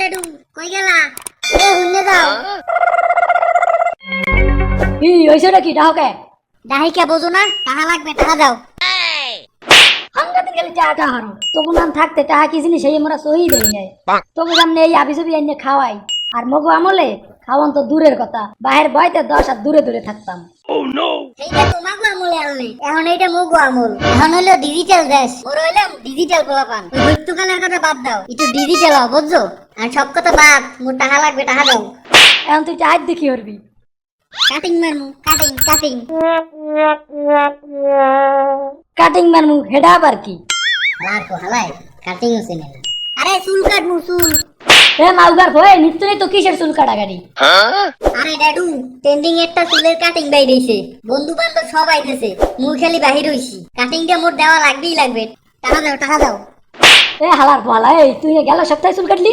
ডেডু কই গেলা? এ হুন্নে যাও। কি হইছেটা কি ডাহকে? ডাহিকা বোঝো না? টাকা লাগবে, টাকা দাও। হাঙ্গাতে গেলে টাকা হারো তবু নাম থাকতে টাকা কি জিনিস সেই আমরা সহি দেই নাই। তবু সামনে এই আবিসবি এনে খাওয়াই আর মগু আমলে খাওয়ান তো দূরের কথা, বাহির বয়তে 10 হাত দূরে দূরে থাকতাম। এইটা তোমাকে আমলে আনলে, এখন এইটা মুগো আমল। এখন হলো ডিজিটাল দেশ, ওর হইলাম ডিজিটাল পোলাপান। ওই বৈত্যকালের কথা বাদ দাও, একটু ডিজিটাল হও বুঝছো? আর সব কথা বাদ, মোর টাকা লাগবে, টাকা দাও। এখন তুই টাইট দেখি করবি। কাটিং মারমু, কাটিং কাটিং। কাটিং মারমু হেডা আবার কি? হালার কো হালাই, কাটিং ও চেনে না। আরে চুল কাটমু চুল। এ মাউগার ভয়ে নিশ্চয়ই তো কিসের চুল কাটাকাটি? আরে ড্যাডু, ট্রেন্ডিং একটা চুলের কাটিং বাইরেছে, বন্ধু বান্ধব সব আইতেছে, মুই খালি বাহির হইছি। কাটিংটা মোর দেওয়া লাগবেই লাগবে, টাকা দাও, টাকা দাও। এ হালার পালা, এই তুই গেল সপ্তাহে চুল কাটলি?